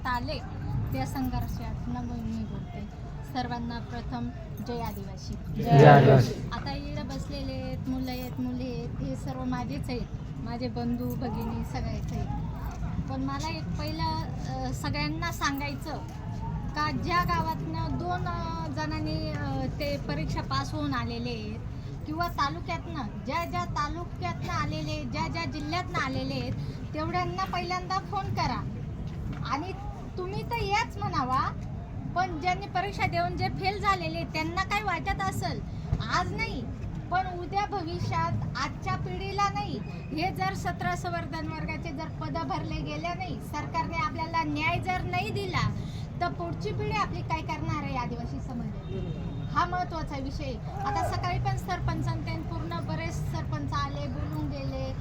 आले त्या संघर्षातनं मी बोलते. सर्वांना प्रथम जय आदिवासी. आता इकडे बसलेले आहेत, मुलं आहेत, मुली आहेत, हे सर्व माझेच आहेत, माझे बंधू भगिनी सगळेच आहेत. पण मला एक पहिलं सगळ्यांना सांगायचं का ज्या गावातनं 2 जणांनी ते परीक्षा पास होऊन आलेले आहेत किंवा तालुक्यातनं ज्या तालुक्यातनं आलेले, ज्या जिल्ह्यातनं आलेले आहेत तेवढ्यांना पहिल्यांदा फोन करा. आणि तुम्ही तर याच म्हणावा, पण ज्यांनी परीक्षा देऊन जे फेल झालेले त्यांना काय वाटत असेल आज नाही पण उद्या भविष्यात, आजच्या पिढीला नाही, हे जर 17 संवर्धन वर्गाचे जर पदं भरले गेले नाही, सरकारने आपल्याला न्याय जर नाही दिला तर पुढची पिढी आपली काय करणार आहे आदिवासी समाज? हा महत्त्वाचा विषय. आता सकाळी पण सरपंचांनी पूर्ण बरेच सरपंच आले, बोलून गेले,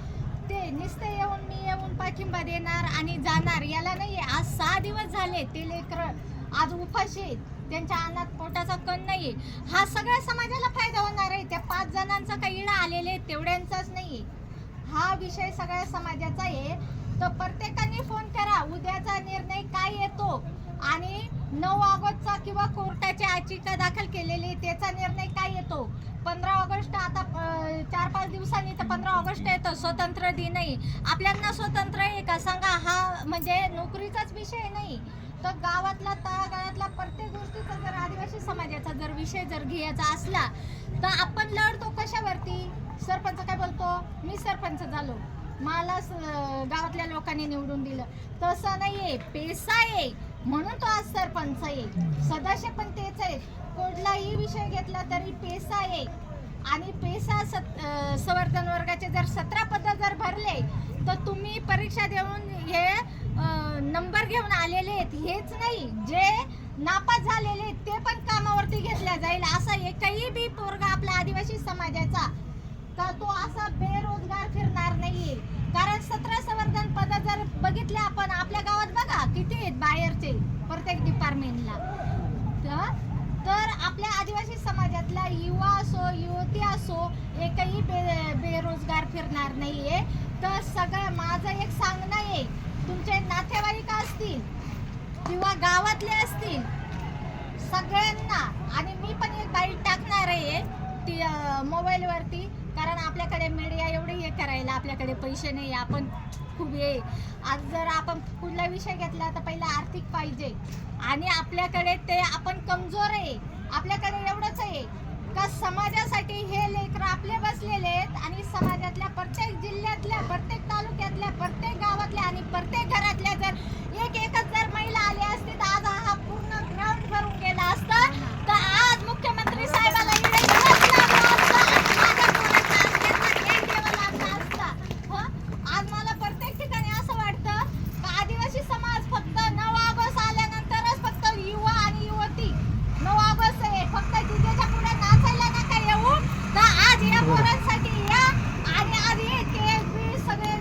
ते नुसते मी येऊन पाठिंबा देणार आणि जाणार याला नाही. आज 6 दिवस झाले ते लेकरं आज उपाशी आहेत, त्यांच्या अन्नात पोटाचा कण नाही. हा सगळ्या समाजाला फायदा होणार आहे. त्या 5 जणांचा काही इडा आलेले तेवढ्यांचाच नाही, हा विषय सगळ्या समाजाचा आहे. तर प्रत्येकाने फोन करा, उद्याचा निर्णय काय येतो आणि 9 ऑगस्टचा किंवा कोर्टाची याचिका दाखल केलेली त्याचा निर्णय काय येतो. 15 ऑगस्ट आता 4-5 दिवसांनी तर 15 ऑगस्ट येतो, स्वतंत्र दिन आहे. आपल्यांना स्वतंत्र आहे का सांगा? हा म्हणजे नोकरीचाच विषय नाही तर गावातला तळागाळातला प्रत्येक गोष्टीचा जर आदिवासी समाजाचा जर विषय जर घ्यायचा असला तर आपण लढतो कशावरती? सरपंच काय बोलतो, मी सरपंच झालो, मला गावातल्या लोकांनी निवडून दिलं. तसं नाहीये, पेसा आहे म्हणून तो आज सरपंच आहे, सदस्य पण तेच आहे. कुठलाही विषय घेतला तरी पेसा आहे. आणि पेसा संवर्धन वर्गाचे जर 17 पद जर भरले तर तुम्ही परीक्षा देऊन हे नंबर घेऊन आलेले आहेत हेच नाही, जे नापास झालेले ते पण कामावरती घेतल्या जाईल. असा एकही बी पोरगा आपला आदिवासी समाजाचा का तो असा बेरोजगार फिरणार नाहीये. कारण 17 संवर्धन पद जर बघितले आपण आपल्या गावात बघा किती आहेत बाहेरचे प्रत्येक डिपार्टमेंटला, तर आपल्या आदिवासी समाजातला युवा असो युवती असो एकही बेरोजगार फिरणार नाहीये. तर सगळं माझं एक सांगणं आहे, तुमचे नातेवाईक असतील किंवा गावातले असतील सगळ्यांना, आणि मी पण एक बाईट टाकणार आहे ती मोबाईलवरती, कारण आपल्याकडे मीडिया एवढे हे करायला आपल्याकडे पैसे नाही, आपण खूप ये. आज जर आपण कुठला विषय घेतला तर पहिला आर्थिक पाहिजे आणि आपल्याकडे ते आपण कमजोर आहे. आपल्याकडे एवढंच आहे का समाजासाठी हे लेकरं आपले बसलेले आहेत आणि समाजातल्या प्रत्येक जिल्ह्यातल्या, प्रत्येक तालुक्यातल्या, प्रत्येक गावातल्या आणि प्रत्येक घरातल्या जर एकच जर महिला आली असती तर आज हा पूर्ण ग्राउंड भरून गेला असता. तर आज मुख्यमंत्री साहेबाला आज मला प्रत्येक ठिकाणी असं वाटतं का आदिवासी समाज फक्त 9 ऑगस्ट आल्यानंतरच फक्त युवा आणि युवती 9 ऑगस्ट आहे फक्त डीजेच्या पुढे नाचायला नका येऊ. तर आज या पोरांसाठी या आणि आज हे सगळे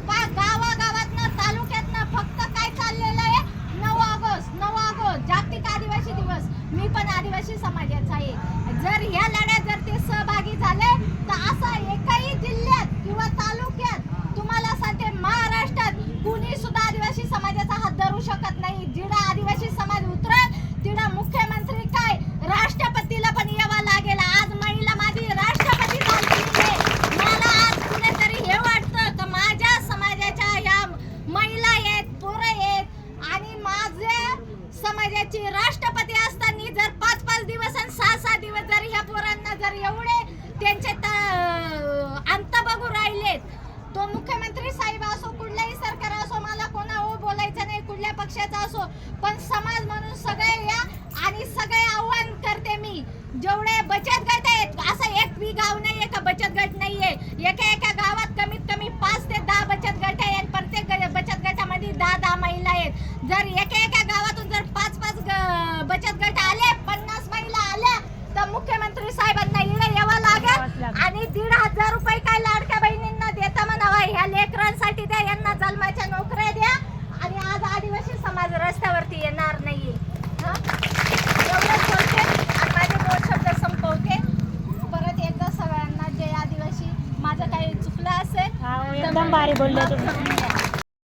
गावागावातनं तालुक्यातनं फक्त काय चाललेलं आहे 9 ऑगस्ट जागतिक आदिवासी दिवस. मी पण आदिवासी समाजाचा आहे. जर या लढ्यात जर ते सहभागी झाले तर असा एकही जिल्ह्यात किंवा तालुक्यात तुम्हाला सांगते महाराष्ट्रात कुणी सुद्धा आदिवासी समाजाचा हात धरू शकत नाही. जिडा आदिवासी समाज उतरल तिडा मुख्यमंत्री काय राष्ट्रपतीला पण यावं लागेल. आज महिला माझी राष्ट्रपती झालेली आहे. मला आज कुठेतरी हे वाटतं का माझ्या समाजाच्या या महिला आहेत, पोरं आहेत आणि माझ्या समाजाची राष्ट्रपती असताना जर 5-5 दिवस आणि 6-6 दिवस जर ह्या पोरांना जर एवढे त्यांचे अंत बघू राहिलेत, तो मुख्यमंत्री साहेब असो कुठलाही सरकार असो, मला कोणा बोलायचं नाही कुठल्या पक्षाचा असो, पण समाज म्हणून सगळे या आणि सगळे आव्हान करते मी. जेवढे बचत गट आहेत, असं एक बी गाव नाहीये का बचत गट नाहीये. एका गावात कमीत कमी 5 ते 10 बचत गट आहे आणि प्रत्येक बचत गटामध्ये 10-10 महिला आहेत. जर एका गावातून जर 5-5 बचत गट आले, 50 महिला आल्या तर मुख्यमंत्री साहेबांना इकडे यावं लागेल आणि 1,500 रुपये काय लाडक्या बहिणींना देता म्हणावा. ह्या लेकरांसाठी द्या, यांना जन्माच्या नोकऱ्या द्या आणि आज आदिवासी समाज रस्त्यावरती येणार नाहीये. एवढंच बोलते आणि माझे 2 शब्द संपवते. परत एकदा सगळ्यांना जय आदिवासी. माझं काही चुकलं असेल एकदम भारी बोलले तुम्ही.